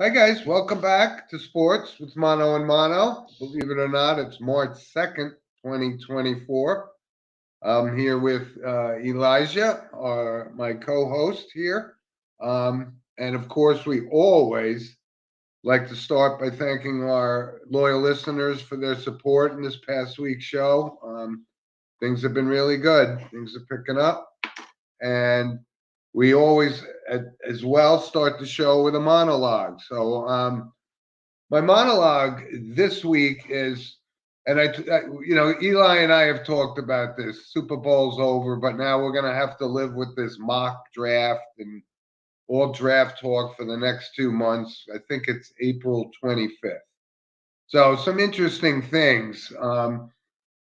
Hi, guys. Welcome back to Sports with Mono and Mono. Believe it or not, it's March 2nd, 2024. I'm here with Elijah, my co host here. And of course, we always like to start by thanking our loyal listeners for their support in this past week's show. Things have been really good, things are picking up. And we always, as well, start the show with a monologue. So, my monologue this week is, and Eli and I have talked about this. Super Bowl's over, but now we're going to have to live with this mock draft and all draft talk for the next 2 months. I think it's April 25th. So, some interesting things.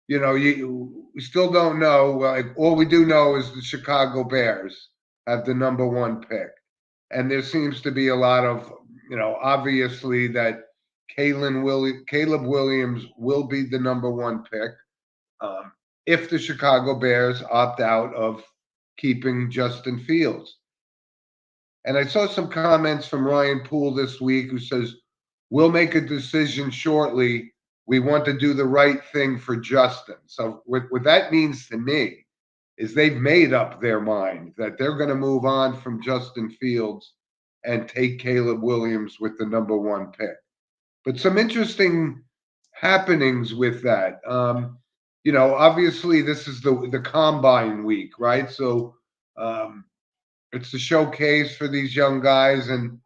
We still don't know. Like, all we do know is the Chicago Bears have the number one pick. And there seems to be a lot of, obviously that Caleb Williams will be the number one pick if the Chicago Bears opt out of keeping Justin Fields. And I saw some comments from Ryan Poole this week who says, we'll make a decision shortly. We want to do the right thing for Justin. So what that means to me is they've made up their mind that they're going to move on from Justin Fields and take Caleb Williams with the number one pick. But some interesting happenings with that. Obviously this is the combine week, right? So it's the showcase for these young guys, and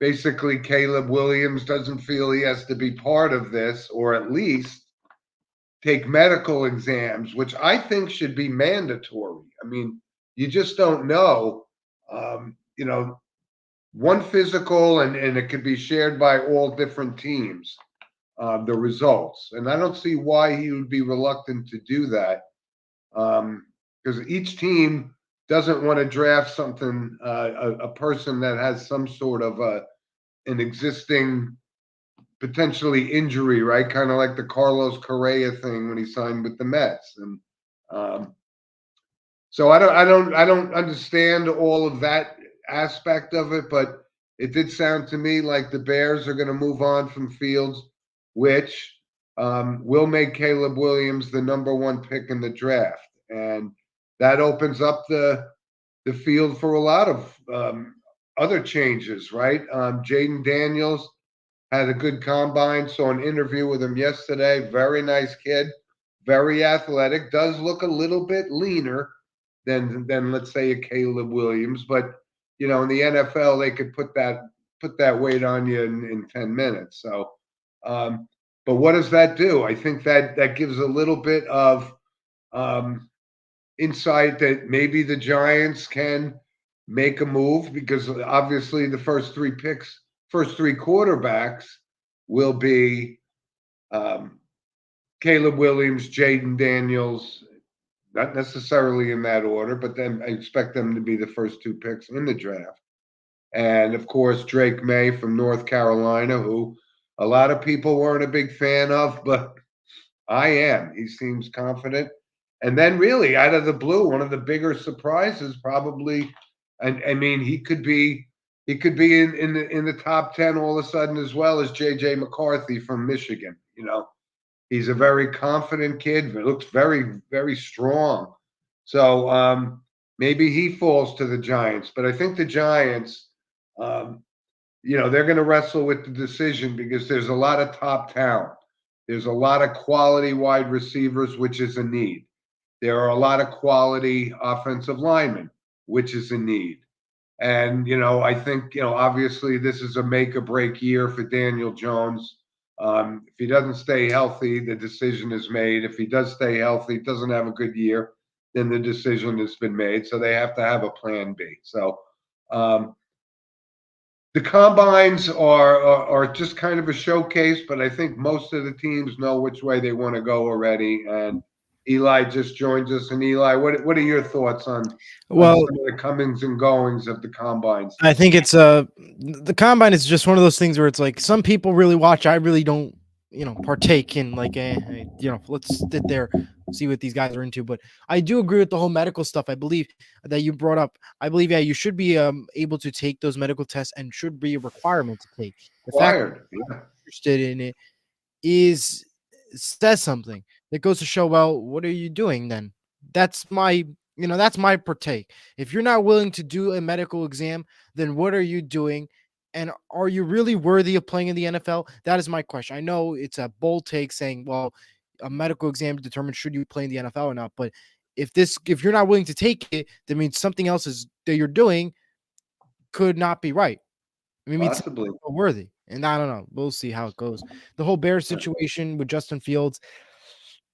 basically Caleb Williams doesn't feel he has to be part of this, or at least take medical exams, which I think should be mandatory. I mean, you just don't know. One physical, and it could be shared by all different teams, the results. And I don't see why he would be reluctant to do that, because each team doesn't want to draft a person that has some sort of an existing potentially injury, right? Kind of like the Carlos Correa thing when he signed with the Mets. And so I don't understand all of that aspect of it, but it did sound to me like the Bears are going to move on from Fields, which will make Caleb Williams the number one pick in the draft. And that opens up the field for a lot of other changes, right? Jaden Daniels had a good combine. Saw an interview with him yesterday. Very nice kid, very athletic. Does look a little bit leaner than let's say a Caleb Williams, but in the NFL they could put that weight on you in 10 minutes. So, but what does that do? I think that gives a little bit of insight that maybe the Giants can make a move, because obviously the first three quarterbacks will be Caleb Williams, Jaden Daniels, not necessarily in that order, but then I expect them to be the first two picks in the draft. And of course, Drake May from North Carolina, who a lot of people weren't a big fan of, but I am. He seems confident. And then really out of the blue, one of the bigger surprises probably, and I mean, he could be in the top 10 all of a sudden, as well as JJ McCarthy from Michigan. He's a very confident kid, but looks very, very strong. So maybe he falls to the Giants. But I think the Giants, they're going to wrestle with the decision, because there's a lot of top talent. There's a lot of quality wide receivers, which is a need. There are a lot of quality offensive linemen, which is a need. And, I think, obviously this is a make or break year for Daniel Jones. If he doesn't stay healthy, the decision is made. If he does stay healthy, doesn't have a good year, then the decision has been made. So they have to have a plan B. So the combines are just kind of a showcase, but I think most of the teams know which way they want to go already. And Eli just joins us. And Eli, what are your thoughts on some of the comings and goings of the combines? I think it's the combine is just one of those things where it's like some people really watch. I really don't partake in like let's sit there, see what these guys are into. But I do agree with the whole medical stuff. I believe that you brought up. I believe, yeah, you should be able to take those medical tests and should be a requirement to take. The fact that Required. you're Yeah. interested in it is says something that goes to show, well, what are you doing then? That's my partake. If you're not willing to do a medical exam, then what are you doing? And are you really worthy of playing in the NFL? That is my question. I know it's a bold take saying, well, a medical exam to determine should you play in the NFL or not. But if you're not willing to take it, that means something else is that you're doing could not be right. I mean, it's Possibly. worthy. And I don't know. We'll see how it goes. The whole Bears situation with Justin Fields,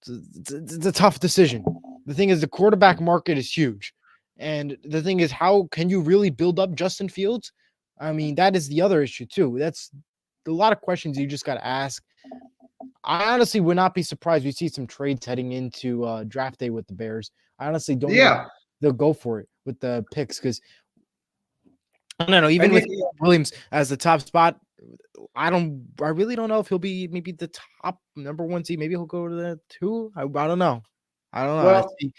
it's a tough decision. The thing is, the quarterback market is huge. And the thing is, how can you really build up Justin Fields? I mean, that is the other issue, too. That's a lot of questions you just got to ask. I honestly would not be surprised we see some trades heading into draft day with the Bears. I honestly don't know if Yeah. they'll go for it with the picks because I don't know. Even And with Williams as the top spot, I really don't know if he'll be maybe the top number one seed. Maybe he'll go to the two. I don't know. I don't know. well, I see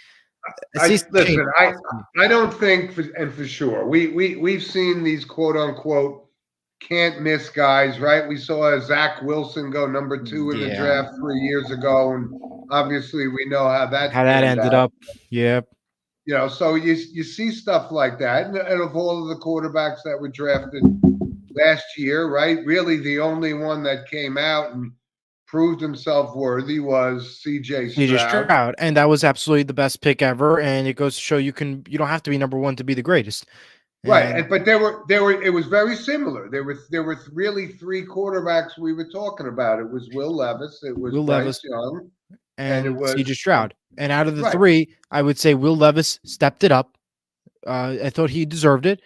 I some change listen. possibly. I don't think, for sure, we've seen these quote unquote can't miss guys, right? We saw Zach Wilson go number 2 in the Yeah, draft 3 years ago, and obviously we know how that how that panned ended out. up. Yeah, So you see stuff like that, and of all of the quarterbacks that were drafted last year, right? Really, the only one that came out and proved himself worthy was C.J. CJ Stroud. Stroud, and that was absolutely the best pick ever. And it goes to show you don't have to be number one to be the greatest. Right, And but there were it was very similar. There were really three quarterbacks we were talking about. It was Will Levis, it was Will Bryce Levis Young, and it and was CJ Stroud. And out of the right. three, I would say Will Levis stepped it up. I thought he deserved it.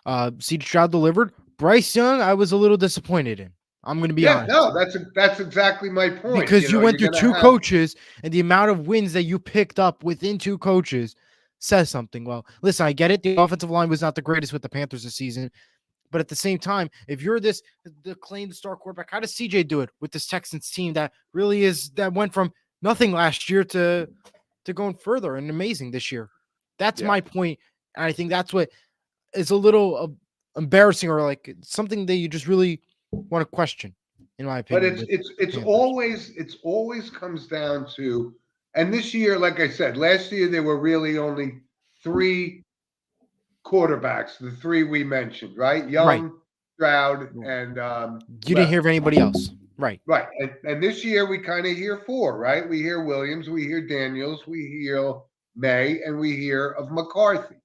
CJ Stroud delivered. Bryce Young, I was a little disappointed in. I'm going to be Yeah, honest. no, that's exactly my point. Because you went You're through gonna two have coaches and the amount of wins that you picked up within two coaches says something. Well, listen, I get it. The offensive line was not the greatest with the Panthers this season. But at the same time, if you're the claimed star quarterback, how does CJ do it with this Texans team that went from nothing last year to going further and amazing this year? That's yeah. my point. And I think that's what is a little embarrassing or like something that you just really want to question, in my But opinion, it's with it's the it's Panthers. always comes down to, and this year, like I said, last year there were really only three quarterbacks, the three we mentioned, right? Right. Young, Stroud, and You didn't hear of Levis. anybody else. Right. Right. And this year we kind of hear four, right? We hear Williams, we hear Daniels, we hear May, and we hear of McCarthy,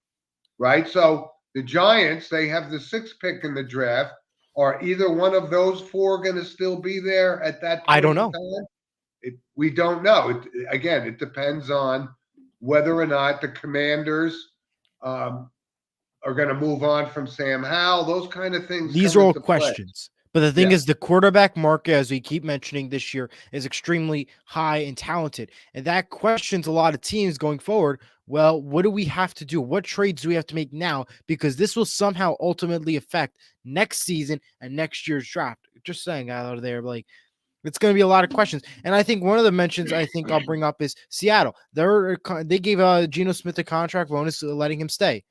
right? So the Giants, they have the sixth pick in the draft. Are either one of those four going to still be there at that I point don't in know. time? We don't know. Again, it depends on whether or not the Commanders um, are going to move on from Sam Howell. Those kind of things These come are all into play. questions. But the thing Yeah, is, the quarterback market, as we keep mentioning this year, is extremely high and talented. And that questions a lot of teams going forward. Well, what do we have to do? What trades do we have to make now? Because this will somehow ultimately affect next season and next year's draft. Just saying out of there, like it's going to be a lot of questions. And I think one of the mentions I think I'll bring up is Seattle. They gave Geno Smith a contract bonus, letting him stay.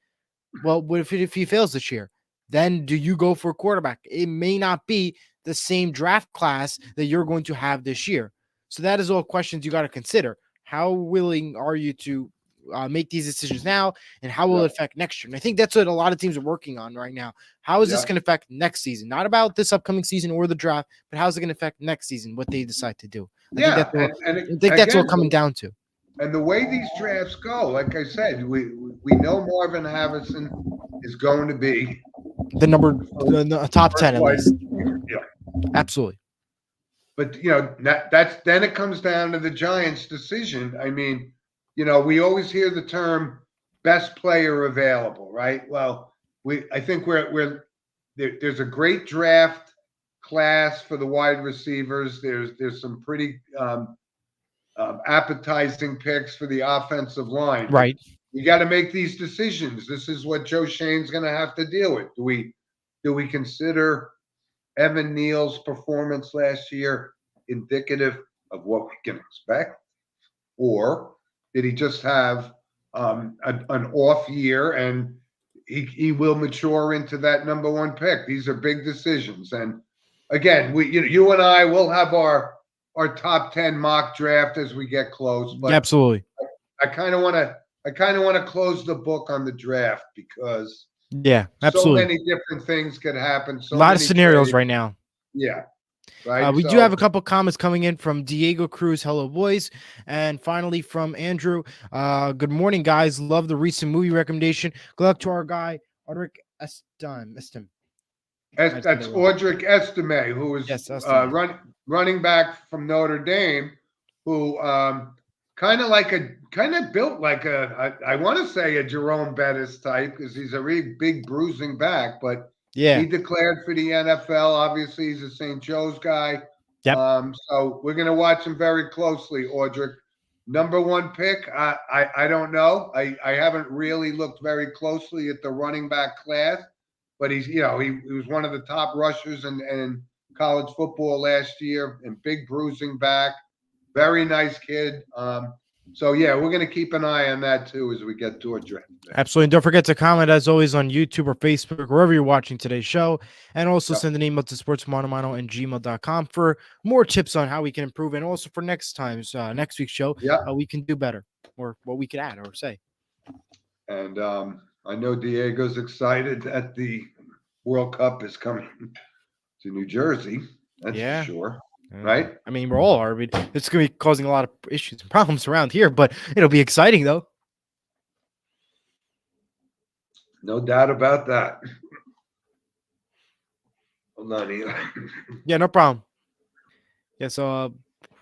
Well, what if he fails this year? Then do you go for a quarterback? It may not be the same draft class that you're going to have this year. So that is all questions you got to consider. How willing are you to make these decisions now, and how will yeah, it affect next year? And I think that's what a lot of teams are working on right now. How is this yeah, going to affect next season? Not about this upcoming season or the draft, but how's it going to affect next season? What they decide to do. I think that's yeah. what And I think that's what again, coming down to. and the way these drafts go, like I said, we know Marvin Harrison is going to be The number the first, the top first 10 at wide least. receiver. Yeah. Absolutely. But that's then it comes down to the Giants' decision. I mean, we always hear the term best player available, right? Well, I think there's a great draft class for the wide receivers. There's some pretty appetizing picks for the offensive line, but Right. you got to make these decisions. This is what Joe Shane's going to have to deal with. Do we consider Evan Neal's performance last year? indicative of what we can expect? Or did he just have an off year and he will mature into that number one pick? These are big decisions. And again, you and I will have our top 10 mock draft as we get close, Yeah, but absolutely. I kind of want to I kind of want to close the book on the draft because Yeah, so absolutely. many different things could happen, A so lot of many scenarios trades. right now. Yeah, right. We do have a So couple comments coming in from Diego Cruz. Hello, boys. And finally from Andrew. Good morning, guys. Love the recent movie recommendation. Good luck to our guy, Audric Estim. I said That's that wrong. Audric Estime, who is Yes, Estim. running back from Notre Dame, who kind of built like I want to say a Jerome Bettis type because he's a really big bruising back, but Yeah. he declared for the NFL. Obviously, he's a St. Joe's guy. Yep. So we're gonna watch him very closely, Audric. Number one pick, I don't know. I haven't really looked very closely at the running back class, but he was one of the top rushers in college football last year and big bruising back. Very nice kid. So yeah, we're gonna keep an eye on that too as we get to a draft day. Absolutely. And don't forget to comment as always on YouTube or Facebook, wherever you're watching today's show. And also Yep. send an email to sportsmonomano@gmail.com for more tips on how we can improve and also for next week's show, Yeah. how we can do better or what we could add or say. And I know Diego's excited that the World Cup is coming to New Jersey. That's for Yeah. sure. Right? I mean, we're all are. I mean, it's going to be causing a lot of issues and problems around here, but it'll be exciting though. No doubt about that. Hold on, Eli. Yeah, no problem. Yeah, so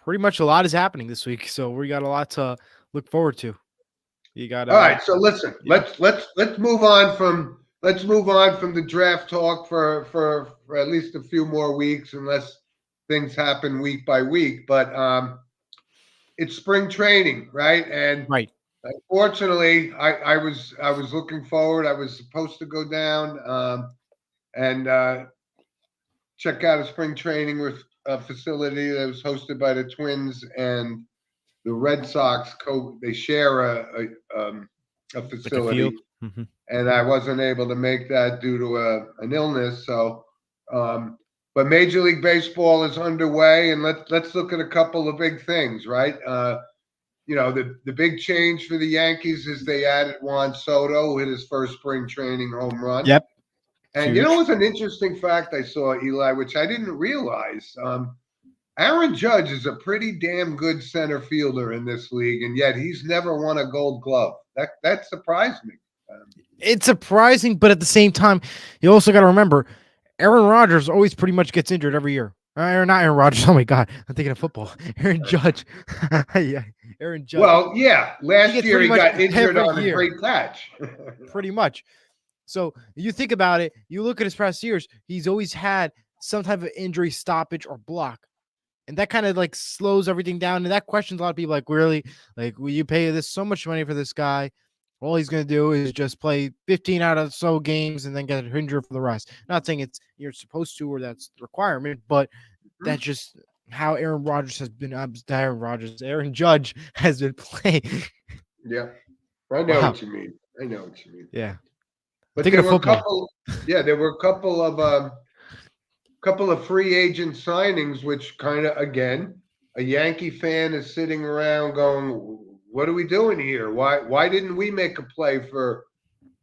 pretty much a lot is happening this week, so we got a lot to look forward to. You got All right, so listen, yeah. let's move on from the draft talk for at least a few more weeks, unless things happen week by week. But it's spring training, right? And Right. unfortunately, I was looking forward. I was supposed to go down and check out a spring training with a facility that was hosted by the Twins and the Red Sox. They share a Like a field. facility, and I wasn't able to make that due to an illness. So, but Major League Baseball is underway, and let's look at a couple of big things, right? The big change for the Yankees is they added Juan Soto, who hit his first spring training home run. Yep. And Huge. it was an interesting fact I saw, Eli, which I didn't realize. Aaron Judge is a pretty damn good center fielder in this league, and yet he's never won a Gold Glove. That surprised me. It's surprising, but at the same time, you also got to remember, Aaron Rodgers always pretty much gets injured every year. Or not Aaron Rodgers. Oh my God, I'm thinking of football. Aaron Judge. Yeah, Aaron Judge. Well, yeah, last gets year he pretty much got injured every on a year. great catch. Pretty much. So you think about it, you look at his past years, he's always had some type of injury stoppage or block. And that kind of like slows everything down. And that questions a lot of people like, really? Like, will you pay this so much money for this guy? All he's going to do is just play 15 out of so games and then get injured for the rest. Not saying it's you're supposed to or that's the requirement, but that's just how Aaron Rodgers has been. Aaron Judge has been playing. Yeah, I know what you mean. Yeah. But Thinking there of were a football. couple of free agent signings, which kind of, again, a Yankee fan is sitting around going, "What are we doing here? Why didn't we make a play for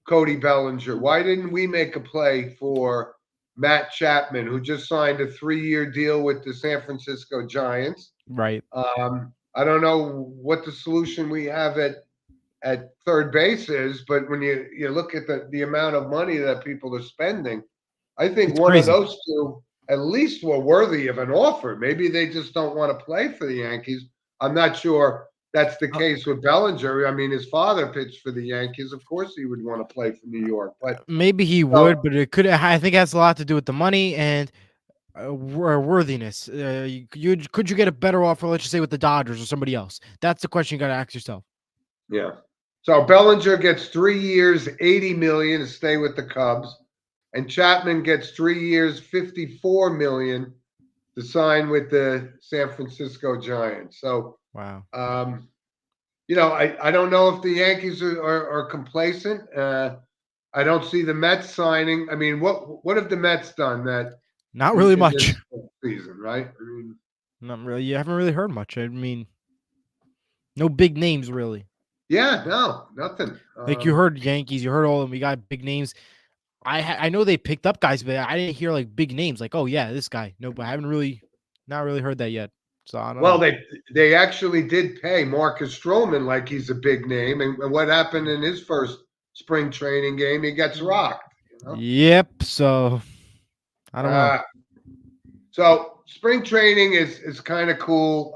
Cody Bellinger? Why didn't we make a play for Matt Chapman, who just signed a 3-year deal with the San Francisco Giants?" Right. I don't know what the solution we have at third base is, but when you look at the amount of money that people are spending, I think It's one of crazy. those two at least were worthy of an offer. Maybe they just don't want to play for the Yankees. I'm not sure that's the case with Bellinger. I mean, his father pitched for the Yankees. Of course, he would want to play for New York. But Maybe he would, but it could. I think it has a lot to do with the money and worthiness. Could you get a better offer? Let's just say with the Dodgers or somebody else. That's the question you got to ask yourself. yeah. So Bellinger gets 3 years, 80 million to stay with the Cubs, and Chapman gets 3 years, 54 million to sign with the San Francisco Giants. So, Wow. I don't know if the Yankees are complacent. I don't see the Mets signing. I mean, what have the Mets done that Not really in much. this season, right? I mean, Not really. You haven't really heard much. I mean, no big names really. yeah, no, nothing. Like you heard Yankees, you heard all of them. We got big names. I know they picked up guys, but I didn't hear like big names. Like, oh yeah, this guy. No, but I haven't really, not really heard that yet. So I don't Well, know. they actually did pay Marcus Stroman like he's a big name, and what happened in his first spring training game? He gets rocked. Yep. So I don't know. Uh, so spring training is kind of cool.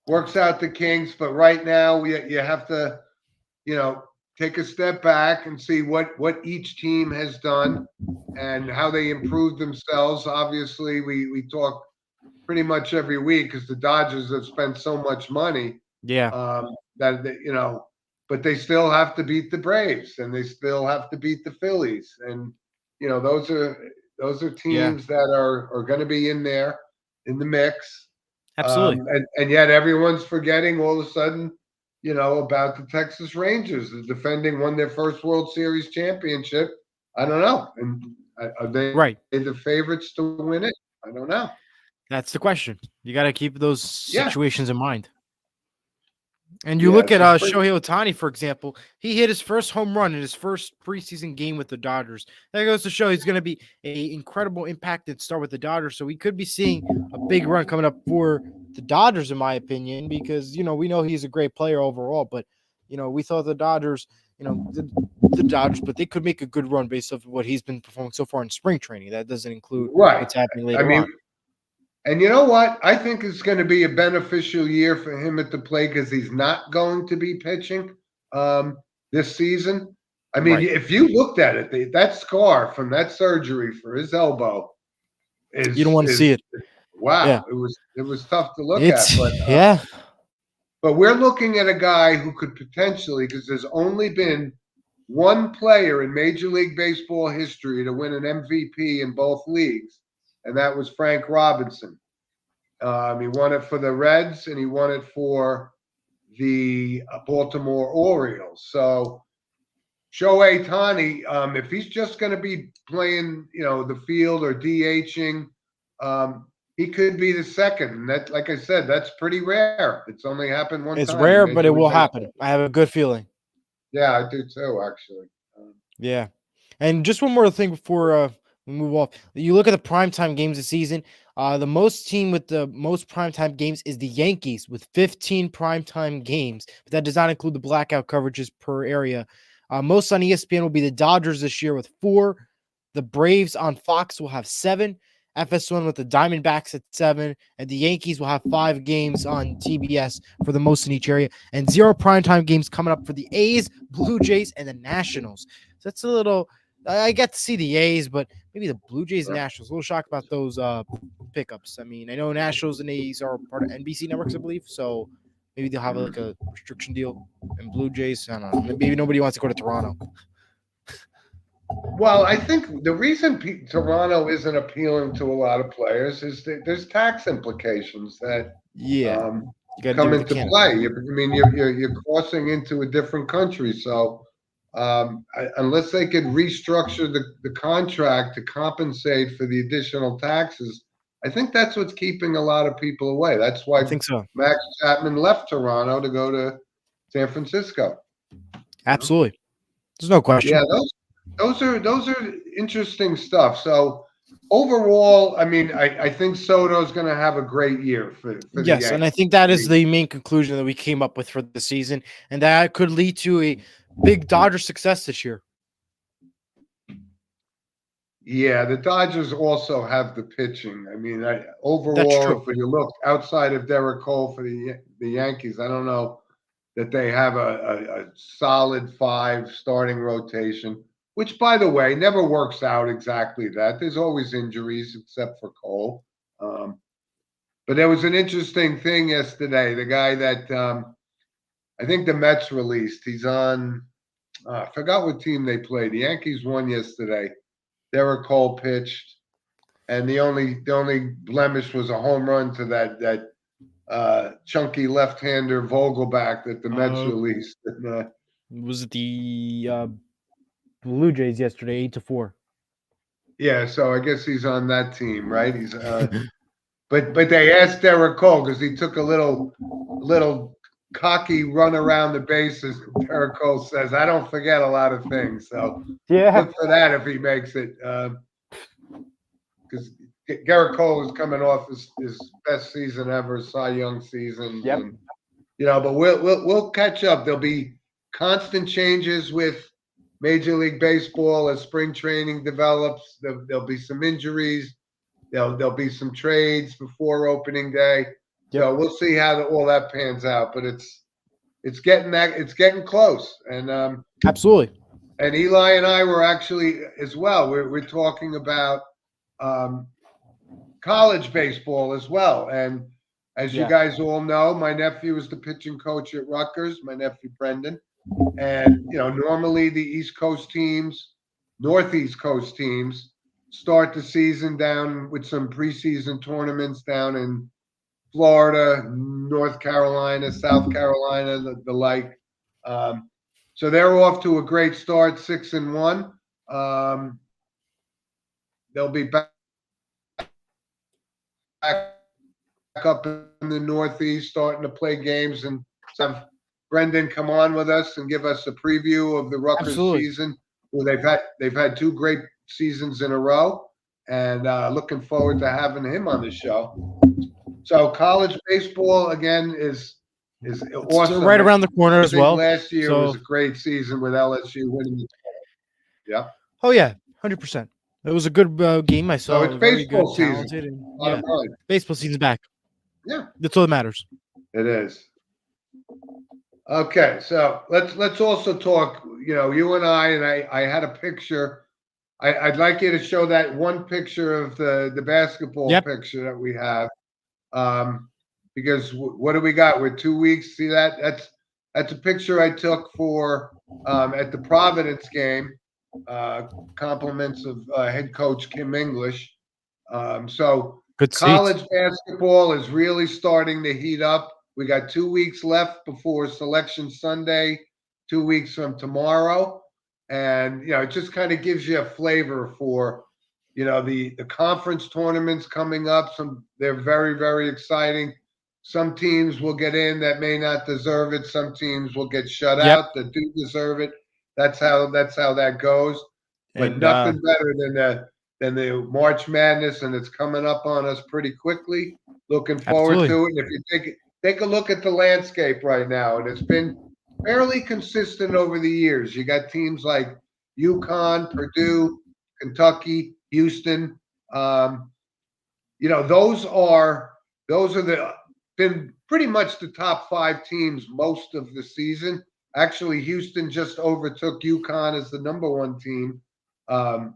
Works out the kinks, but right now you have to you know take a step back and see what each team has done and how they improved themselves. Obviously, we talk pretty much every week because the Dodgers have spent so much money Yeah. that but they still have to beat the Braves and they still have to beat the Phillies, and those are Yeah. teams that are going to be in there in the mix, Absolutely. and yet everyone's forgetting all of a sudden, about the Texas Rangers, the defending won their first World Series championship. I don't know, and are they Right. the favorites to win it? I don't know. That's the question. You got to keep those Yeah, situations in mind. And you yeah. look at So spring. Shohei Ohtani, for example, he hit his first home run in his first preseason game with the Dodgers. That goes to show he's going to be a incredible impacted star with the Dodgers. So we could be seeing a big run coming up for the Dodgers, in my opinion, because we know he's a great player overall. But we thought the Dodgers, the Dodgers, but they could make a good run based off of what he's been performing so far in spring training. That doesn't include Right. what's happening I later mean, on. and you know what? I think it's going to be a beneficial year for him at the plate because he's not going to be pitching this season. I mean, Right. if you looked at it, that scar from that surgery for his elbow You don't is want to see is it. Yeah. wow. It was tough to look at, It's but yeah. we're looking at a guy who could potentially, because there's only been one player in Major League Baseball history to win an MVP in both leagues, and that was Frank Robinson. He won it for the Reds and he won it for the Baltimore Orioles. So Shohei Ohtani, if he's just going to be playing, the field or DHing, he could be the second. And that, like I said, that's pretty rare. It's only happened one It's time in rare, but Major it League will Baseball. happen. I have a good feeling. Yeah, I do too, actually. Yeah. And just one more thing before we move off. You look at the primetime games this season. The most team with the most primetime games is the Yankees with 15 primetime games, but that does not include the blackout coverages per area. Most on ESPN will be the Dodgers this year with 4. The Braves on Fox will have 7. FS1 with the Diamondbacks at 7, and the Yankees will have 5 games on TBS for the most in each area, and 0 primetime games coming up for the A's, Blue Jays, and the Nationals. So that's a little. I get to see the A's, but maybe the Blue Jays and Nationals. A little shocked about those pickups. I mean, I know Nationals and A's are part of NBC networks, I believe. So maybe they'll have like a restriction deal. And Blue Jays, I don't know. Maybe nobody wants to go to Toronto. Well, I think the reason Toronto isn't appealing to a lot of players is that there's tax implications that Yeah, you got to do come what you into can. play. I mean, you're crossing into a different country, so unless they could restructure the contract to compensate for the additional taxes, I think that's what's keeping a lot of people away. That's I why think so. Max Chapman left Toronto to go to San Francisco. Absolutely. There's no question. Yeah, those are interesting stuff. So overall, I mean, I think Soto's going to have a great year for the Yes, and I Yankees. think that I is mean, the main conclusion that we came up with for the season, and that could lead to a big Dodger success this year. yeah, the Dodgers also have the pitching. I mean, That's overall, true. if you look outside of Derek Cole for the Yankees, I don't know that they have a solid 5 starting rotation. Which, by the way, never works out exactly that. There's always injuries, except for Cole. But there was an interesting thing yesterday. The guy that I think the Mets released, he's on. I forgot what team they played. The Yankees won yesterday. Derek Cole pitched. and the only blemish was a home run to that chunky left-hander Vogelback that the Mets Uh, released. And, was it the Blue Jays yesterday, 8-4? yeah, so I guess he's on that team, right? He's but they asked Derek Cole because he took a little cocky run around the bases. Derek Cole says, "I don't forget a lot of things." So Yeah. look for that if he makes it, because Garrett Cole is coming off his best season ever, Cy Young season, Yep. and but we'll catch up. There'll be constant changes with Major League Baseball as spring training develops. There'll be some injuries. There'll be some trades before opening day. Yep. So we'll see how all that pans out. But it's getting close. Absolutely. And Eli and I were actually as well. We're talking about um, college baseball as well. And as you Yeah. guys all know, my nephew is the pitching coach at Rutgers. My nephew Brendan. And normally the East Coast teams, Northeast Coast teams, start the season down with some preseason tournaments down in Florida, North Carolina, South Carolina, the like. Um, so they're off to a great start, 6-1. They'll be back up in the Northeast, starting to play games, and have Brendan come on with us and give us a preview of the Rutgers Absolutely. season. Well, they've had two great seasons in a row, and looking forward to having him on the show. So college baseball again is It's awesome. right And around the corner I as think well. last year was So, a great season with LSU winning the yeah. oh yeah, 100%. It was a good game. I So saw it's a very baseball good, season. talented, and Bottom yeah, line. baseball season's back. Yeah, That's all that matters. it is. Okay, so let's also talk. You and I had a picture. I'd like you to show that one picture of the basketball Yep. picture that we have. Because what do we got? We're 2 weeks. See that? That's a picture I took for at the Providence game. Compliments of head coach Kim English. So Good seats. college basketball is really starting to heat up. We got 2 weeks left before Selection Sunday, 2 weeks from tomorrow. And it just kind of gives you a flavor for the conference tournaments coming up. They're very, very exciting. Some teams will get in that may not deserve it. Some teams will get shut Yep. out that do deserve it. That's how that goes. But And nothing better than the March Madness, and it's coming up on us pretty quickly. Looking forward absolutely. to it. And if you take a look at the landscape right now, and it's been fairly consistent over the years. You got teams like UConn, Purdue, Kentucky, Houston. Those are the been pretty much the top five teams most of the season. Actually, Houston just overtook UConn as the number one team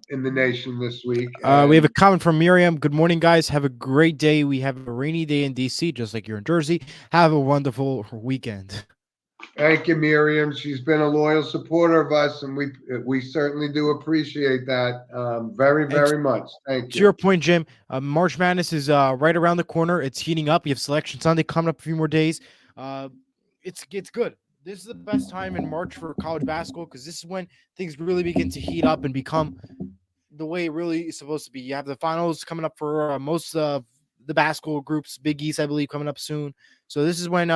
in the nation this week. We have a And comment from Miriam. Good morning, guys. Have a great day. We have a rainy day in DC, just like you're in Jersey. Have a wonderful weekend. thank you, Miriam. She's been a loyal supporter of us, and we certainly do appreciate that very, And very much. Thank to you. your point, Jim, March Madness is right around the corner. It's heating up. You have Selection Sunday coming up a few more days. Uh, it's good. This is the best time in March for college basketball because this is when things really begin to heat up and become the way it really is supposed to be. You have the finals coming up for most of the basketball groups, Big East, I believe, coming up soon. So this is when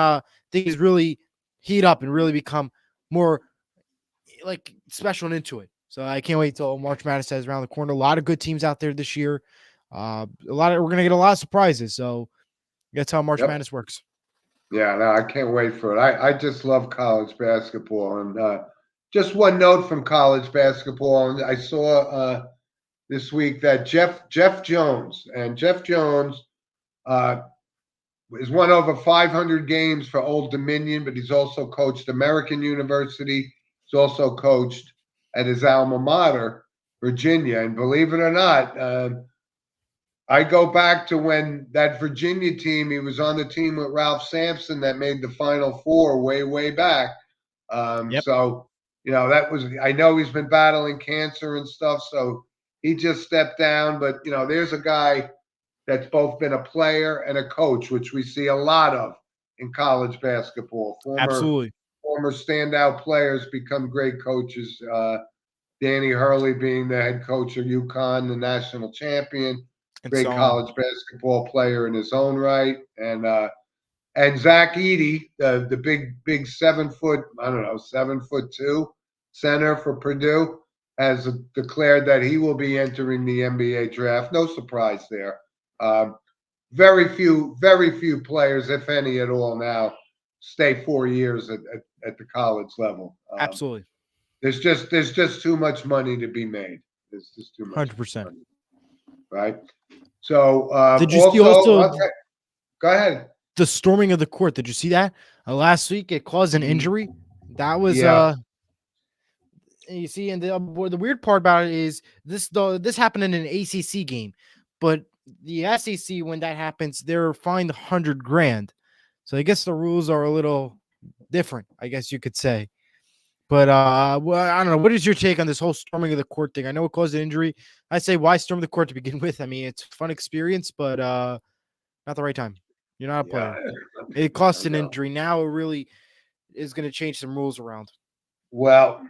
things really heat up and really become more like special and into it. So I can't wait till March Madness is around the corner. A lot of good teams out there this year. We're gonna get a lot of surprises. So that's how March Yep. Madness works. Yeah, no, I can't wait for it. I just love college basketball. And just one note from college basketball, and I saw this week that Jeff Jones, uh, has won over 500 games for Old Dominion, but he's also coached American University. He's also coached at his alma mater, Virginia. And believe it or not, I go back to when that Virginia team, he was on the team with Ralph Sampson that made the Final Four way, way back. Yep. So, that was, I know he's been battling cancer and stuff. So he just stepped down. But there's a guy that's both been a player and a coach, which we see a lot of in college basketball. Absolutely. Former standout players become great coaches. Danny Hurley being the head coach of UConn, the national champion, And great so on. college basketball player in his own right, and Zach Edey, the big 7 foot, I don't know, 7'2" center for Purdue, has declared that he will be entering the NBA draft. No surprise there. Um, very few players, if any at all, now stay 4 years at the college level. Absolutely. There's just too much money to be made. There's just too much 100%. money, right? So Did you see also, also okay, go ahead. the storming of the court? Did you see that? Last week it caused an injury. That was Yeah, you see, and the weird part about it is this happened in an ACC game, but the SEC, when that happens, they're fined 100 grand. So I guess the rules are a little different, I guess you could say. But well, I don't know. What is your take on this whole storming of the court thing? I know it caused an injury. I say, why storm the court to begin with? I mean, it's a fun experience, but not the right time. You're not a yeah, player. It cost I an know. injury. Now it really is going to change some rules around. Well,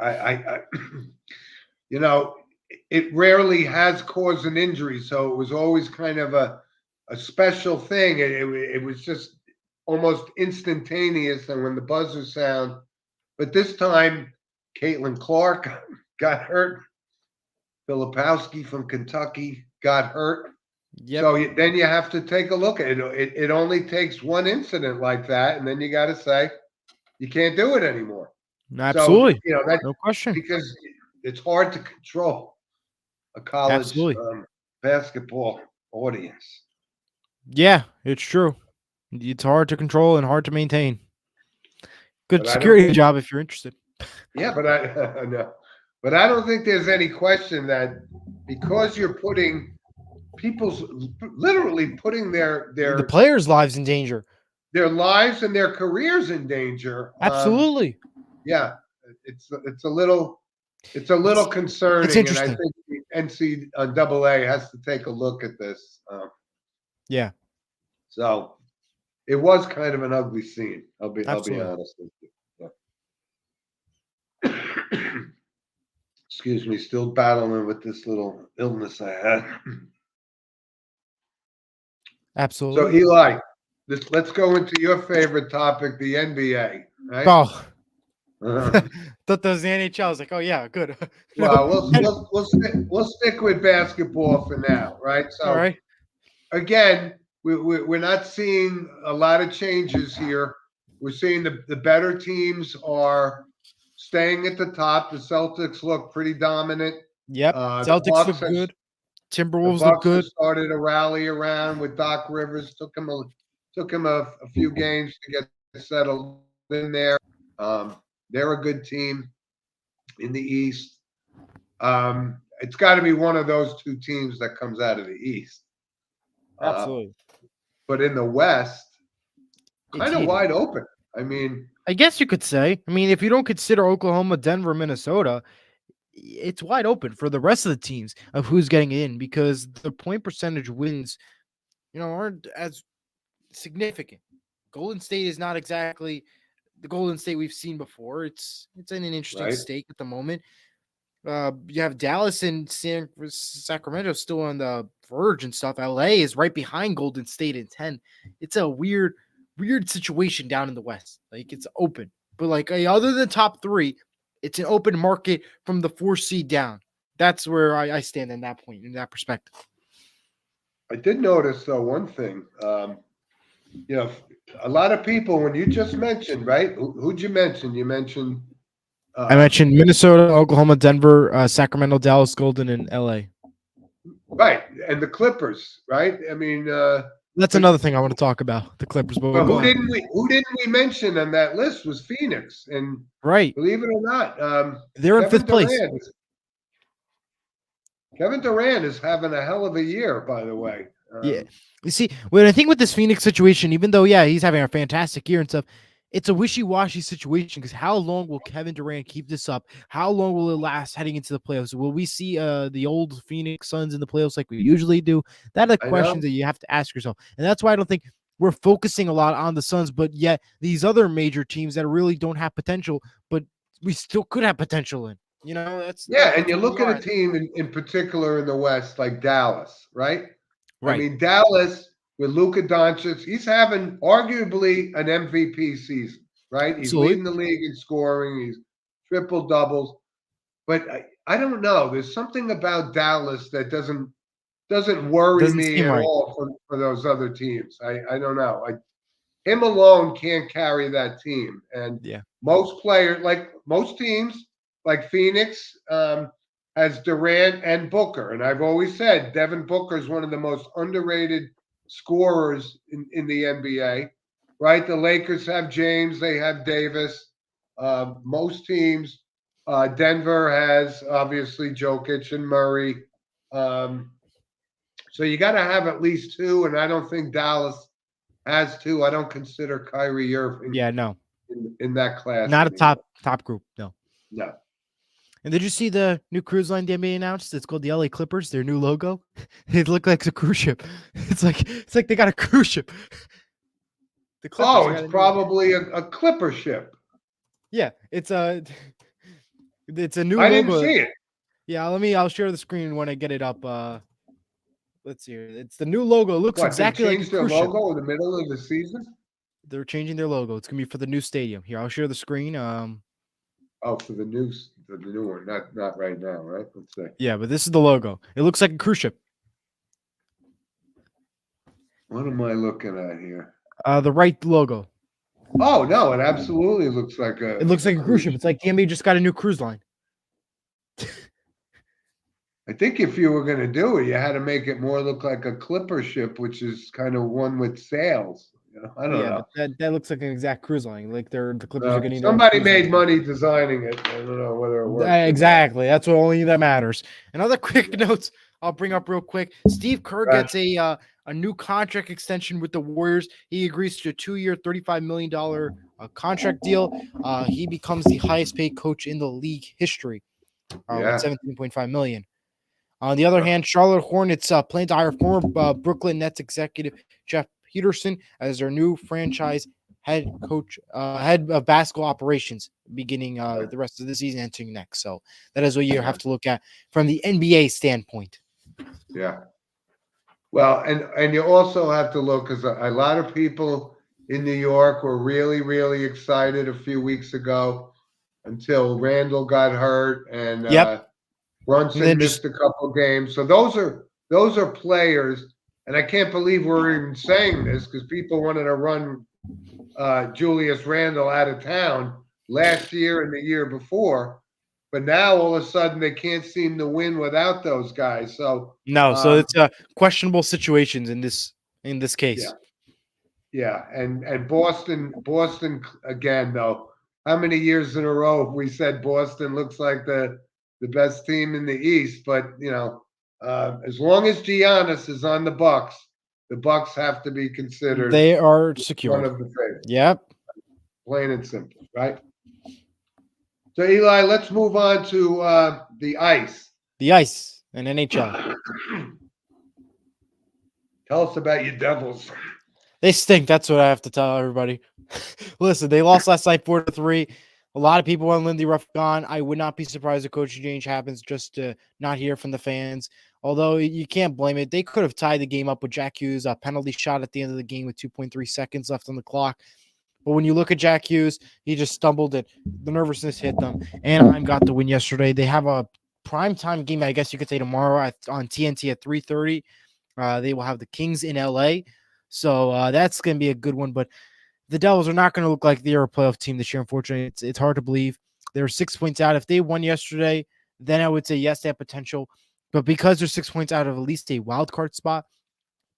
I you know, it rarely has caused an injury, so it was always kind of a special thing. It was just almost instantaneous, and when the buzzer sound, but this time, Caitlin Clark got hurt. Filipowski from Kentucky got hurt. Yep, So then you have to take a look at it. It only takes one incident like that, and then you got to say you can't do it anymore. So absolutely, that's no question. because it's hard to control a college Absolutely, basketball audience. yeah, it's true. It's hard to control and hard to maintain. Good But I don't security think, job if you're interested. yeah, but no, but I don't think there's any question that because you're putting people's literally putting The players' lives in danger. their lives and their careers in danger. Absolutely, Yeah, it's a little it's it's concerning, and I interesting. think the NCAA has to take a look at this. Yeah, So it was kind of an ugly scene. I'll be absolutely. honest with you. Yeah. Excuse me, still battling with this little illness I had. So Absolutely. Eli, let's go into your favorite topic, the NBA. Right? Oh, Uh, thought that was the NHL. I was like, oh yeah, good. No, well, we'll stick with basketball for now, right? all So right. again, we're not seeing a lot of changes here. We're seeing the better teams are staying at the top. The Celtics look pretty dominant. Yep. The Celtics look good. The Timberwolves look Bucks have good. started a rally around with Doc Rivers. Took him a few games to get settled in there. Um, they're a good team in the East. It's got to be one of those two teams that comes out of the East. Uh, Absolutely. but in the West, It's kind of heated. wide open. I mean, I guess you could say. I mean, if you don't consider Oklahoma, Denver, Minnesota, it's wide open for the rest of the teams of who's getting in because the point percentage wins, aren't as significant. Golden State is not exactly the Golden State we've seen before. It's in an interesting right, state at the moment. You have Dallas and Sacramento still on the verge and stuff. LA is right behind Golden State in 10. It's a weird situation down in the West. Like it's open, but like other than top three, it's an open market from the 4 seed down. That's where I stand in that point, in that perspective. I did notice though one thing. You know, a lot of people when you just mentioned right, who'd you mention? You mentioned I uh, mentioned Minnesota, Oklahoma, Denver, Sacramento, Dallas, Golden, and LA. right, and the Clippers, right? I mean, That's but another thing I want to talk about. The Clippers, but we'll go ahead. who didn't we mention on that list was Phoenix, and Right. believe it or not, They're in Kevin fifth place. Durant is Kevin Durant is having a hell of a year, by the way. Yeah. You see, what I think with this Phoenix situation, even though, yeah, he's having a fantastic year and stuff, it's a wishy-washy situation because how long will Kevin Durant keep this up? How long will it last heading into the playoffs? Will we see the old Phoenix Suns in the playoffs like we usually do? That are I questions know. that you have to ask yourself. And that's why I don't think we're focusing a lot on the Suns, but yet these other major teams that really don't have potential, but we still could have potential in. Yeah, and That's you where we look at a are. team in particular in the West like Dallas, right? I Right. mean, Dallas with Luka Doncic, he's having arguably an MVP season, right? He's Absolutely. leading the league in scoring, he's triple doubles. But I don't know. There's something about Dallas that doesn't worry Doesn't me seem at right. all for those other teams. I don't know. Him alone can't carry that team. And Yeah. most players, like most teams, like Phoenix, has Durant and Booker. And I've always said Devin Booker is one of the most underrated scorers in the NBA, right? The Lakers have James, they have Davis. Most teams, Denver has obviously Jokic and Murray. Um, so you got to have at least two, and I don't think Dallas has two. I don't consider Kyrie Irving Yeah, no. in that class Not a anymore. top group. No. No. And did you see the new cruise line the NBA announced? It's called the LA Clippers. Their new logo. It looked like a cruise ship. It's like they got a cruise ship. The Clippers. Oh, They it's got a new. probably a Clipper ship. Yeah, it's a new I didn't logo. see it. Yeah, I'll share the screen when I get it up. Let's see here. It's the new logo. It looks What, they exactly like a changed their cruise ship. logo in the middle of the season? They're changing their logo. It's gonna be for the new stadium. Here, I'll share the screen. Oh, for the new one, not right now, right? Let's see. Yeah, but this is the logo. It looks like a cruise ship. What am I looking at here? The right logo. Oh no, it absolutely looks like It looks a like a cruise cruise ship. It's ship. like the NBA just got a new cruise line. I think if you were going to do it, you had to make it more look like a Clipper ship, which is kind of one with sails. I don't Yeah, know. but that looks like an exact cruise line. Like the Clippers are getting their own Somebody cruise line. made money designing it. I don't know whether it works or not. Exactly. That's what only that matters. And other quick Yeah. notes I'll bring up real quick. Steve Kerr But, gets a new contract extension with the Warriors. He agrees to a 2-year, $35 million contract deal. He becomes the highest paid coach in the league history with yeah. 17.5 million. On the other hand, Charlotte Hornets plan to hire former Brooklyn Nets executive Jeff Peterson as their new franchise head coach, head of basketball operations, beginning the rest of the season, entering next. So that is what you have to look at from the NBA standpoint. Yeah. Well, and you also have to look because a lot of people in New York were really, really excited a few weeks ago until Randall got hurt and Yep. And Brunson then just missed a couple games. So those are players, and I can't believe we're even saying this because people wanted to run Julius Randle out of town last year and the year before, but now all of a sudden they can't seem to win without those guys. So no. So um, it's questionable situations in this yeah, case. yeah, and Boston again though. How many years in a row have we said Boston looks like the best team in the East? But as long as Giannis is on the Bucks have to be considered They are one secured. of the favorites, Yep. plain and simple, right? So Eli, let's move on to the ice. The ice and NHL. Tell us about your Devils. They stink. That's what I have to tell everybody. Listen, they lost last night 4-3. A lot of people want Lindy Ruff gone. I would not be surprised if coaching change happens just to not hear from the fans. Although you can't blame it. They could have tied the game up with Jack Hughes, a penalty shot at the end of the game with 2.3 seconds left on the clock. But when you look at Jack Hughes, he just stumbled it. The nervousness hit them. Anaheim got the win yesterday. They have a primetime game, I guess you could say, tomorrow on TNT at 3:30. They will have the Kings in LA. So that's going to be a good one. But the Devils are not going to look like they're a playoff team this year, unfortunately. It's hard to believe. They're 6 points out. If they won yesterday, then I would say yes, they have potential. But because they're 6 points out of at least a wild card spot,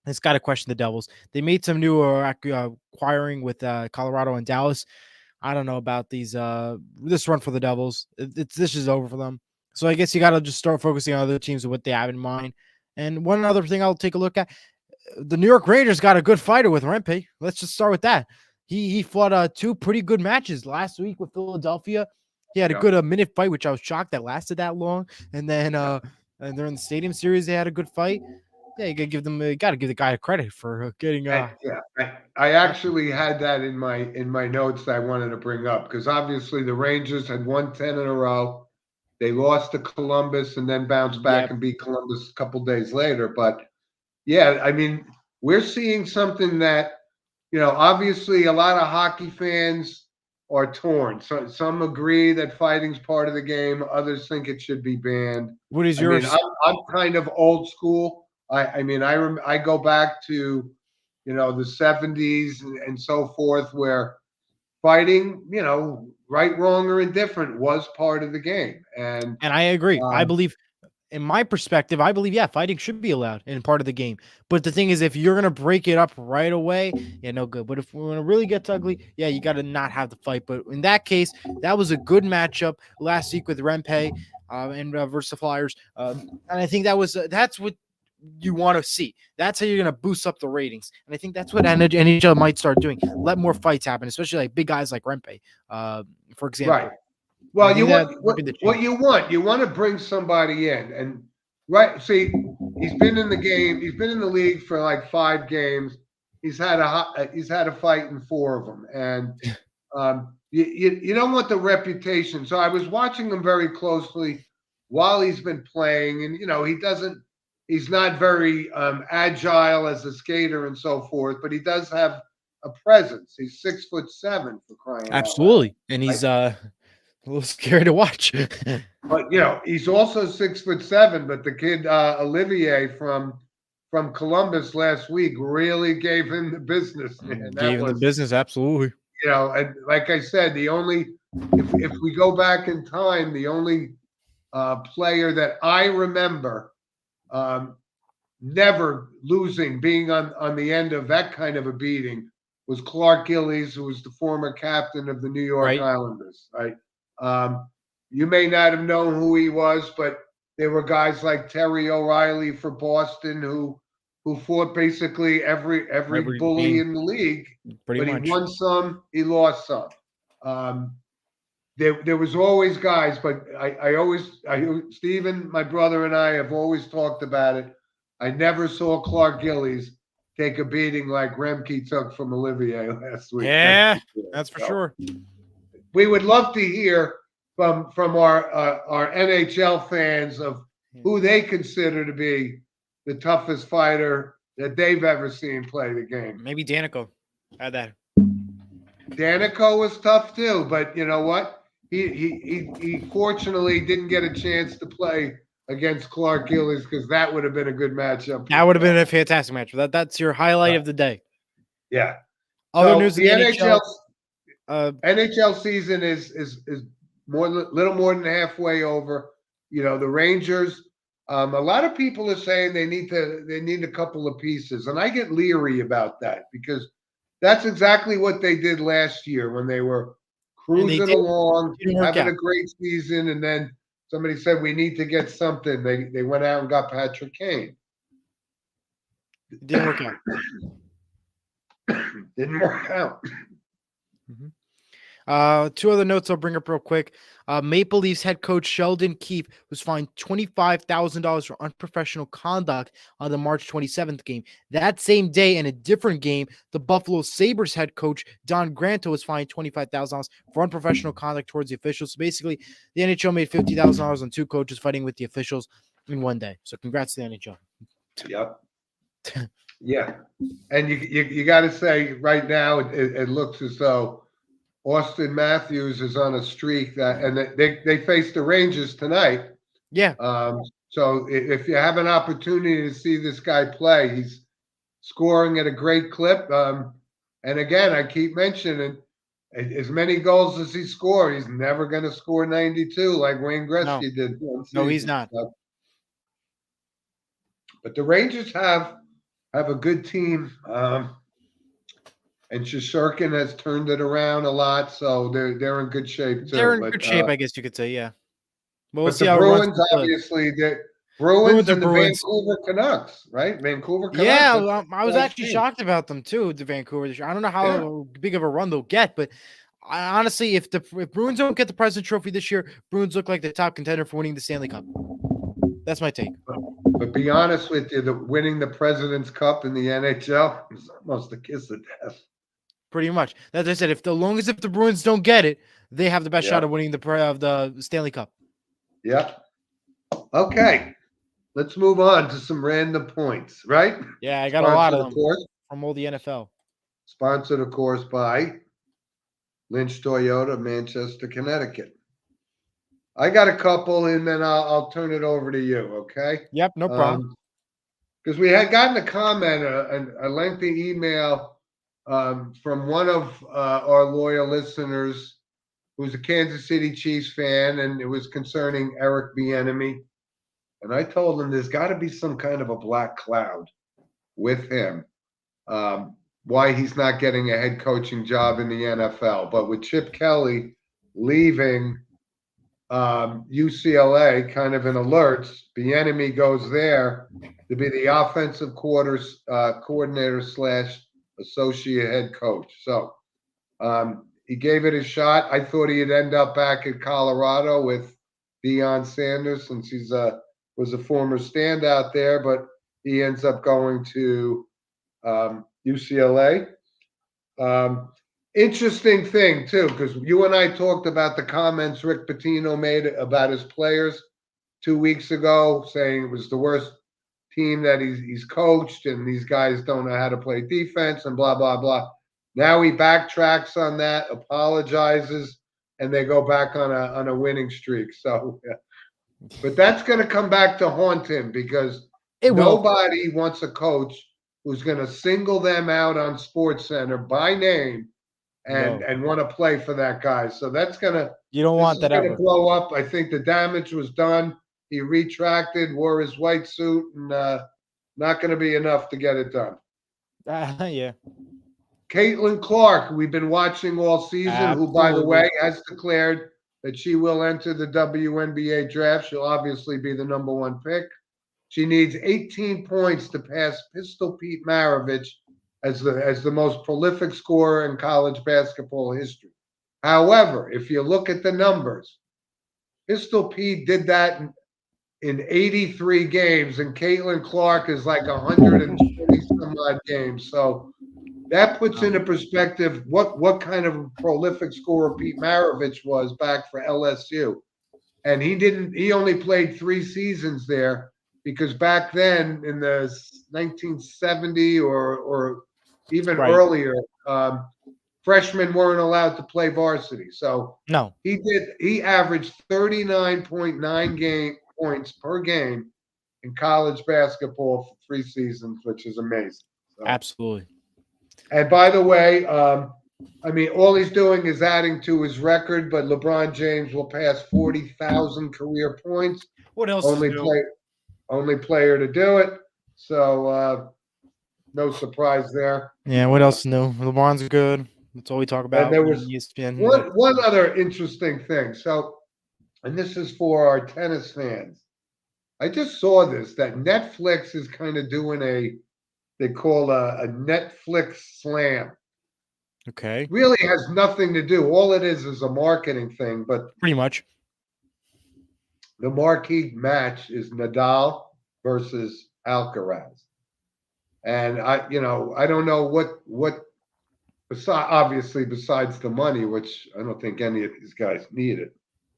it's got to question the Devils. They made some new acquiring with Colorado and Dallas. I don't know about this run for the Devils. This is over for them. So I guess you got to just start focusing on other teams and what they have in mind. And one other thing I'll take a look at, the New York Rangers got a good fighter with Rempe. Let's just start with that. He fought 2 pretty good matches last week with Philadelphia. He had a Yeah, good minute fight, which I was shocked that lasted that long. And then yeah. and during the Stadium Series, they had a good fight. Yeah, you got to give the guy credit for getting And yeah, I actually had that in my notes that I wanted to bring up because obviously the Rangers had won 10 in a row. They lost to Columbus and then bounced back Yep. and beat Columbus a couple days later. But yeah, I mean, we're seeing something that, obviously a lot of hockey fans are torn. So some agree that fighting's part of the game, others think it should be banned. What is I mean, yours? I'm kind of old school. I mean, I go back to, the 70s and so forth, where fighting, right, wrong, or indifferent was part of the game. And And I agree. I um, believe in my perspective, I believe, yeah, fighting should be allowed and part of the game. But the thing is, if you're gonna break it up right away, yeah, no good. But if we're gonna really get ugly, yeah, you got to not have the fight. But in that case, that was a good matchup last week with Rempe and versus the Flyers, and I think that's what you want to see. That's how you're gonna boost up the ratings, and I think that's what NHL might start doing. Let more fights happen, especially like big guys like Rempe, for right. example. And I Well, think that might what be the what change. you want? You want to bring somebody in, and right. See, he's been in the game. He's been in the league for like 5 games. He's had a fight in 4 of them, and you don't want the reputation. So I was watching him very closely while he's been playing, and he doesn't. He's not very agile as a skater and so forth, but he does have a presence. He's 6'7" for crying out loud. Absolutely, and he's a little scary to watch. But he's also 6'7". But the kid Olivier from Columbus last week really gave him the business, man. That Gave him the was, business, absolutely. and like I said, the only if we go back in time, the only player that I remember um, never losing, being on the end of that kind of a beating, was Clark Gillies, who was the former captain of the New York Right, Islanders. Right. You may not have known who he was, but there were guys like Terry O'Reilly for Boston who fought basically every every bully game, in the league. pretty But he much. won some, he lost some. Um, there was always guys, but Stephen, my brother, and I have always talked about it. I never saw Clark Gillies take a beating like Remke took from Olivier last week. That's Yeah, for sure. that's for So sure. we would love to hear from our NHL fans of who they consider to be the toughest fighter that they've ever seen play the game. Maybe Danico had that. Danico was tough too, but you know what? He fortunately didn't get a chance to play against Clark Gillies because that would have been a good matchup for That would have been Clark. a fantastic match. That's your highlight Right. of the day. Yeah. Other So news in the the NHL. NHL season is little more than halfway over. The Rangers. A lot of people are saying they need a couple of pieces, and I get leery about that because that's exactly what they did last year when they were And they cruising along, didn't work having a out. great season, and then somebody said we need to get something. They went out and got Patrick Kane. It didn't work out. Didn't work out. Mhm. Two other notes I'll bring up real quick. Maple Leafs head coach Sheldon Keefe was fined $25,000 for unprofessional conduct on the March 27th game. That same day, in a different game, the Buffalo Sabres head coach Don Granto was fined $25,000 for unprofessional conduct towards the officials. So basically, the NHL made $50,000 on 2 coaches fighting with the officials in one day. So congrats to the NHL. Yep. Yeah, and you got to say right now it looks as though Austin Matthews is on a streak and they face the Rangers tonight. Yeah. So if you have an opportunity to see this guy play, he's scoring at a great clip. And again, I keep mentioning as many goals as he scores, he's never going to score 92 like Wayne No, Gretzky did one no, he's season. not. But the Rangers have a good team. And Shishkin has turned it around a lot, so they're in good shape too. They're in good shape, I guess you could say. Yeah. Well, we'll But see the how it runs. Bruins, obviously, Bruins Bruins are and the Bruins. Vancouver Canucks, right? Vancouver Canucks. Yeah, That's I was a nice actually team. shocked about them too, the Vancouver this year. I don't know Yeah. how big of a run they'll get, but honestly, if Bruins don't get the President's Trophy this year, Bruins look like the top contender for winning the Stanley Cup. That's my take. But be honest with you, winning the President's Cup in the NHL is almost a kiss of death. Pretty much. As I said, if the Bruins don't get it, they have the best Yeah. shot of winning the Stanley Cup. Yeah. Okay. Let's move on to some random points, right? Yeah, I got a lot Sponsored, of of them course. from all the NFL. Sponsored, of course, by Lynch Toyota, Manchester, Connecticut. I got a couple, and then I'll turn it over to you. Okay. Yep, no problem. Because we had gotten a comment, a lengthy email from one of our loyal listeners who's a Kansas City Chiefs fan, and it was concerning Eric Bieniemy. And I told him there's got to be some kind of a black cloud with him. Why he's not getting a head coaching job in the NFL. But with Chip Kelly leaving UCLA, kind of in alerts, Bieniemy goes there to be the offensive coordinator / associate head coach. So he gave it a shot. I thought he'd end up back in Colorado with Deion Sanders since he's was a former standout there, but he ends up going to UCLA. Interesting thing too, because you and I talked about the comments Rick Pitino made about his players 2 weeks ago, saying it was the worst team that he's coached, and these guys don't know how to play defense, and blah blah blah. Now he backtracks on that, apologizes, and they go back on a winning streak. So, but that's going to come back to haunt him because nobody wants a coach who's going to single them out on SportsCenter by name and want to play for that guy. So that's gonna blow up. I think the damage was done. He retracted, wore his white suit, and not going to be enough to get it done. Yeah. Caitlin Clark, we've been watching all season, who, by the way, has declared that she will enter the WNBA draft. She'll obviously be the number 1 pick. She needs 18 points to pass Pistol Pete Maravich as the most prolific scorer in college basketball history. However, if you look at the numbers, Pistol Pete did that in 83 games, and Caitlin Clark is like 120 some odd games. So that puts into perspective what kind of prolific scorer Pete Maravich was back for LSU. And he only played 3 seasons there because back then in the 1970 or even earlier, freshmen weren't allowed to play varsity. So no, he averaged 39.9 points per game in college basketball for 3 seasons, which is amazing. So, absolutely. And by the way, I mean, all he's doing is adding to his record, but LeBron James will pass 40,000 career points. What else? Only player to do it. So no surprise there. Yeah, what else new? LeBron's good. That's all we talk about. And there was ESPN. one other interesting thing. So, and this is for our tennis fans. I just saw this, that Netflix is kind of doing they call a Netflix slam. Okay. Really has nothing to do. All it is a marketing thing, but pretty much. The marquee match is Nadal versus Alcaraz. And I don't know what besides the money, which I don't think any of these guys need it.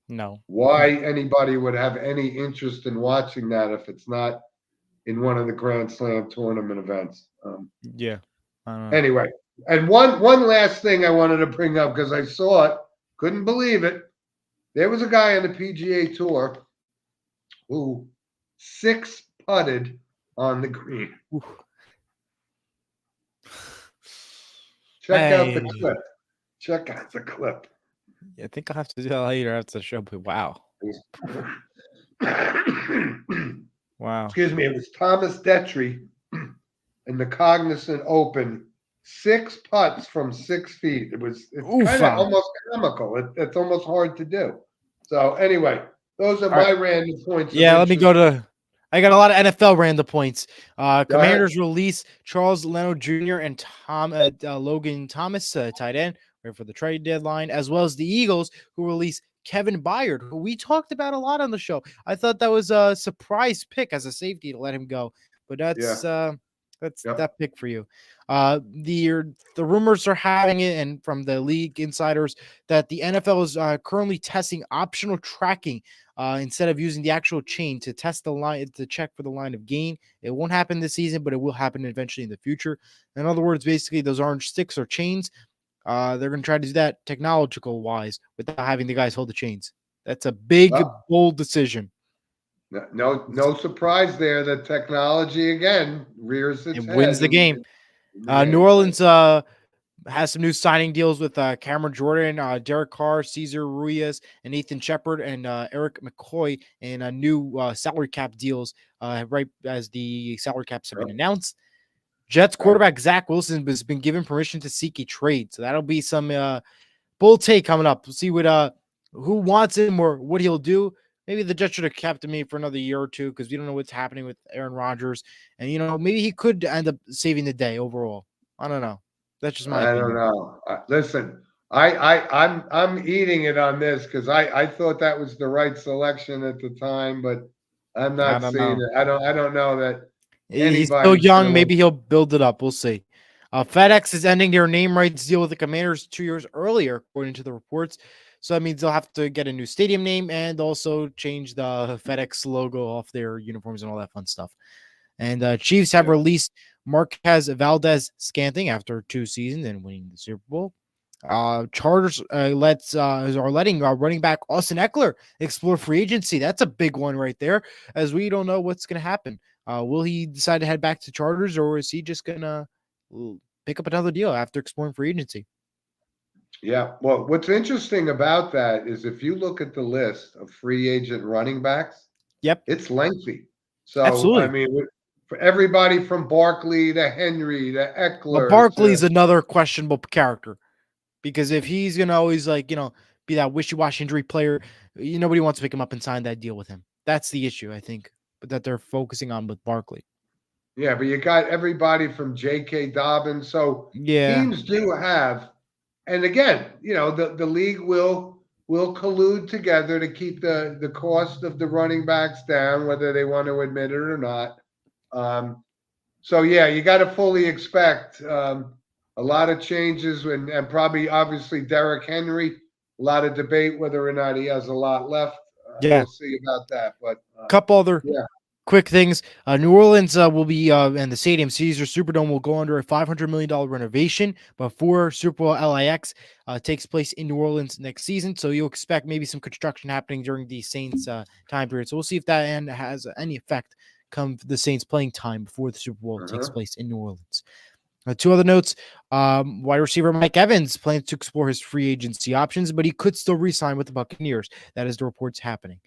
No. Why anybody would have any interest in watching that if it's not in one of the Grand Slam tournament events? Yeah. Anyway, and one last thing I wanted to bring up because I saw it, couldn't believe it. There was a guy on the PGA Tour who 6-putted on the green. Oof. Check out the clip. Check out the clip. Yeah, I think I'll have to do that later after the show, but wow. Wow. Excuse me. It was Thomas Detry in the Cognizant Open. 6 putts from 6 feet. It's kind of almost comical. It's almost hard to do. So anyway, those are my random points. Yeah, let me go to I got a lot of NFL random points. Go ahead. Commanders release Charles Leno Jr. and Logan Thomas, tight end, right for the trade deadline, as well as the Eagles, who release Kevin Byard, who we talked about a lot on the show. I thought that was a surprise pick as a safety to let him go, but Yeah. that's Yep. that pick for you. The rumors are having it, and from the league insiders, that the NFL is currently testing optional tracking instead of using the actual chain to test the line to check for the line of gain. It won't happen this season, but it will happen eventually in the future. In other words, basically those orange sticks or chains, they're going to try to do that technological wise without having the guys hold the chains. That's a big, Well, bold decision. no surprise there that technology again rears its It wins head the game. in the New game. Right. Orleans has some new signing deals with Cameron Jordan, Derek Carr, Cesar Ruiz, and Nathan Shepard, and Eric McCoy, and new salary cap deals right as the salary caps have been Yep. announced. Jets Right. quarterback Zach Wilson has been given permission to seek a trade, so that'll be some bull take coming up. We'll see what who wants him or what he'll do. Maybe the Jets should have kept him for another year or two because we don't know what's happening with Aaron Rodgers, and maybe he could end up saving the day overall. I don't know. That's just my I don't opinion. know. Listen, I'm eating it on this because I thought that was the right selection at the time, but I'm I not don't seeing know. it. I don't know that He's still anybody's young. gonna want. Maybe he'll build it up. We'll see. FedEx is ending their name rights deal with the Commanders 2 years earlier, according to the reports. So that means they'll have to get a new stadium name and also change the FedEx logo off their uniforms and all that fun stuff. And Chiefs have Yeah. released Marquez Valdez Scanting after 2 seasons and winning the Super Bowl. Chargers are letting running back Austin Eckler explore free agency. That's a big one right there, as we don't know what's going to happen. Will he decide to head back to Chargers, or is he just gonna pick up another deal after exploring free agency? Yeah. Well, what's interesting about that is if you look at the list of free agent running backs, Yep, it's lengthy. So I absolutely. mean, for everybody from Barkley to Henry to But Eckler to Barkley's another questionable character because if he's gonna always be that wishy-washy injury player, nobody wants to pick him up and sign that deal with him. That's the issue, I think, but that they're focusing on with Barkley. yeah, but you got everybody from J.K. Dobbins. So Yeah, teams do have, and again, the league will collude together to keep the cost of the running backs down, whether they want to admit it or not. Um, so yeah, you got to fully expect a lot of changes and probably obviously Derrick Henry. A lot of debate whether or not he has a lot left. yeah. We'll see about that, but Couple other yeah. quick things. New Orleans will be and the stadium Caesar Superdome will go under a $500 million renovation before Super Bowl LAX takes place in New Orleans next season. So you'll expect maybe some construction happening during the Saints time period. So we'll see if that has any effect come the Saints playing time before the Super Bowl takes Uh-huh. place in New Orleans. Two other notes. Wide receiver Mike Evans plans to explore his free agency options, but he could still re-sign with the Buccaneers. That is the reports happening.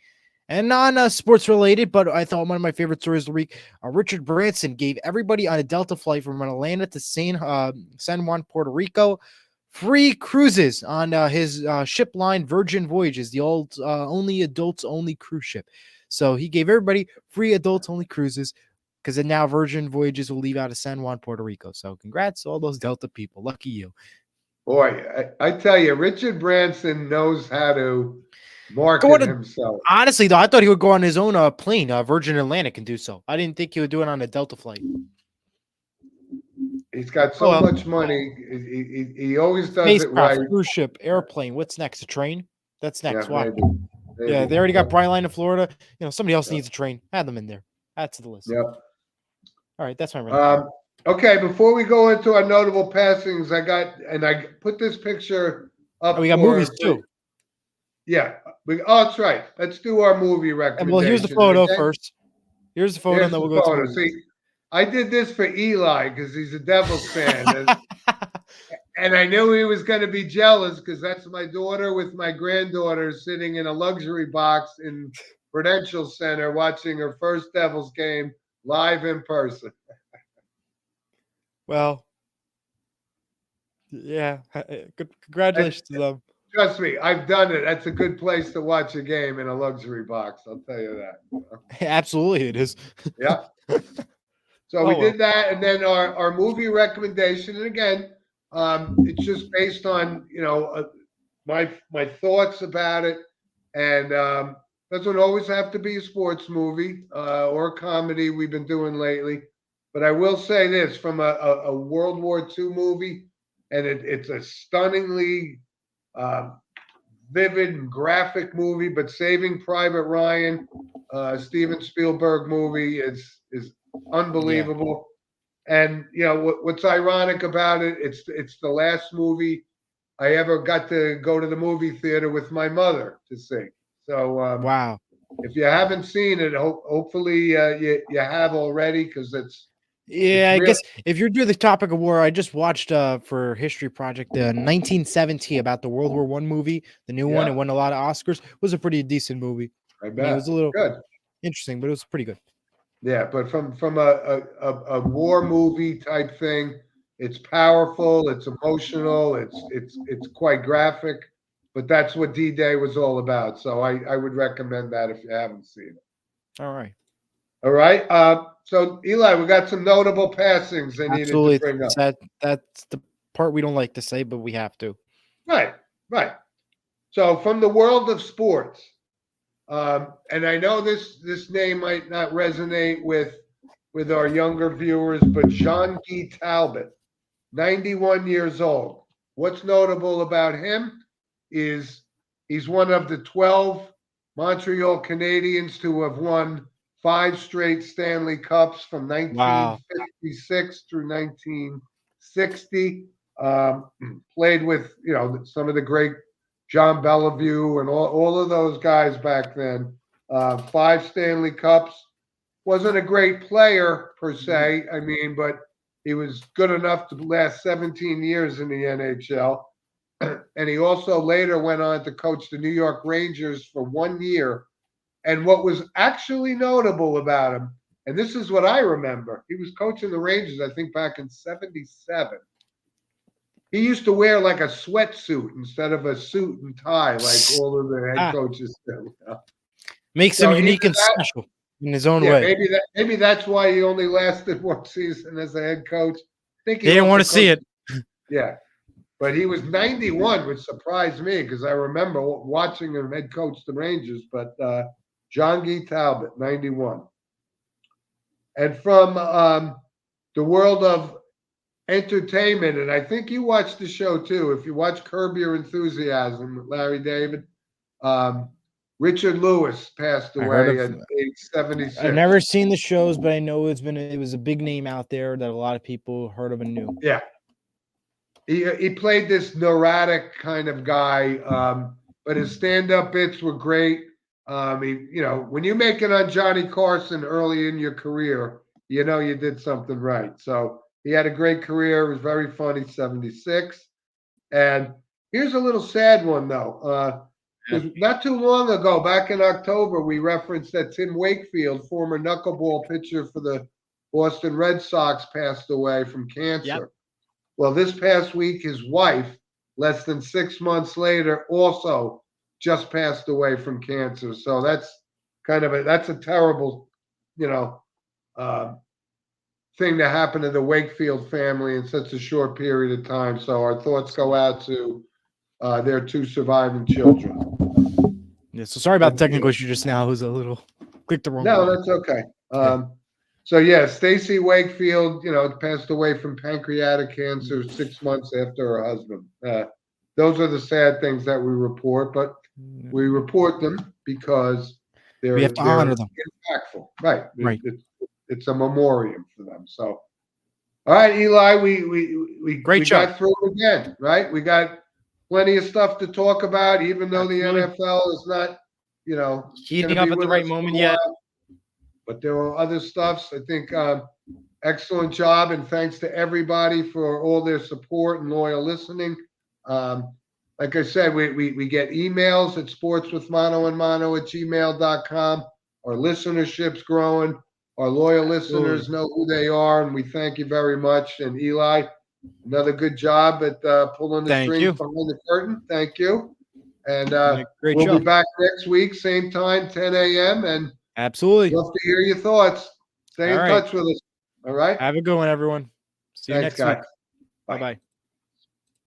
And non sports related, but I thought one of my favorite stories of the week. Richard Branson gave everybody on a Delta flight from Atlanta to San Juan, Puerto Rico, free cruises on his ship line Virgin Voyages, the old only adults only cruise ship. So he gave everybody free adults only cruises because then now Virgin Voyages will leave out of San Juan, Puerto Rico. So congrats to all those Delta people. Lucky you. Boy, I tell you, Richard Branson knows how to Go market on a himself. Honestly, though, I thought he would go on his own plane, Virgin Atlantic, and do so. I didn't think he would do it on a Delta flight. He's got Oh so well. much money. He always does it Spacecraft, right. cruise ship, airplane. What's next? A train? That's Yeah, next. Watch. maybe, Yeah, maybe. they already got But, Brightline in Florida. Somebody else yeah, needs a train. Add them in there. Add to the list. yeah. All right, that's my random point. Um, okay, before we go into our notable passings, I put this picture Oh, up we got movies for too. yeah. That's right. Let's do our movie And well, here's the recommendation. And photo again, first. Here's the photo, and there's then the we'll go to photo. movies. See, I did this for Eli because he's a Devils fan, and I knew he was going to be jealous because that's my daughter with my granddaughter sitting in a luxury box in Prudential Center watching her first Devils game live in person. Well, yeah. Good. And Congratulations to them. Trust me, I've done it. That's a good place to watch a game in a luxury box. I'll tell you that. Absolutely, it is. Yeah. So we Oh well. did that, and then our movie recommendation, and again, it's just based on my thoughts about it, and doesn't always have to be a sports movie or a comedy we've been doing lately. But I will say this from a World War II movie, and it's a stunningly uh, vivid and graphic movie, but Saving Private Ryan, Steven Spielberg movie is Yeah. unbelievable. And what's ironic about it? It's the last movie I ever got to go to the movie theater with my mother to see. So Wow. if you haven't seen it, hopefully you have already because it's Yeah, I real. guess if you're doing the topic of war, I just watched for History Project the 1970 about the World War One movie, the new one. It Yeah, won a lot of Oscars. It was a pretty decent movie. I I mean, it was bet. a little Good. interesting, but it was pretty good. Yeah, but from a war movie type thing, it's powerful, it's emotional, it's quite graphic, but that's what D-Day was all about. So I would recommend that if you haven't seen it. All right. All right. So Eli, we got some notable passings I needed to Absolutely. bring up. That's the part we don't like to say, but we have to. Right, right. So from the world of sports, and I know this name might not resonate with our younger viewers, but Jean-Guy Talbot, 91 years old. What's notable about him is he's one of the 12 Montreal Canadiens to have won 5 straight Stanley Cups from Wow. 1956 through 1960. Um, Played with some of the great John Bellevue and all of those guys back then. 5 Stanley Cups. Wasn't a great player per se. I mean, but he was good enough to last 17 years in the NHL. And he also later went on to coach the New York Rangers for 1 year. And what was actually notable about him, and this is what I remember, he was coaching the Rangers, I think, back in '77. He used to wear like a sweatsuit instead of a suit and tie, like all of the head Ah, coaches do. makes him So either unique and that, special in his own yeah, way. maybe that's why he only lasted 1 season as a head coach. I think he They didn't want also to see coached. it. Yeah, but he was 91, which surprised me because I remember watching him head coach the Rangers. But John Guy Talbot, 91. And from the world of entertainment, and I think you watched the show too. If you watch Curb Your Enthusiasm with Larry David, um, Richard Lewis passed I heard away of. at age I've 76. never seen the shows, but I know it was a big name out there that a lot of people heard of and knew. Yeah, he played this neurotic kind of guy, but his stand-up bits were great. When you make it on Johnny Carson early in your career, you know you did something right. So he had a great career. It was very funny. 76. And here's a little sad one though, because not too long ago, back in October, we referenced that Tim Wakefield, former knuckleball pitcher for the Boston Red Sox, passed away from Yep. cancer. Well, this past week, his wife, less than 6 months later, also just passed away from cancer. So that's a terrible, you know, uh, thing to happen to the Wakefield family in such a short period of time. So our thoughts go out to their 2 surviving children. Yeah, so sorry about And the technical issue just now. It was a little clicked the wrong no, button. that's okay. Yeah. So yeah, Stacy Wakefield, passed away from pancreatic cancer 6 months after her husband. Those are the sad things that we report, but we report them because We have to they're honor them. impactful, right? Right. It's a memoriam for them. So, all right, Eli, we Great show. got through it again, right? We got plenty of stuff to talk about, even though the Absolutely. NFL is not, going Heating to up be at the with right us for moment a yet. while. But there are other stuffs. I think excellent job, and thanks to everybody for all their support and loyal listening. Like I said, we get emails at sportswithmano@gmail.com. Our listenership's growing. Our loyal listeners know who they are, and we thank you very much. And Eli, another good job at pulling the Thank strings you. behind the curtain. Thank you. And Great we'll show. be back next week, same time, 10 a.m. And Absolutely. love to hear your thoughts. Stay All in right. touch with us. All right. Have a good one, everyone. See you Thanks, next week. guys. Bye Bye. bye.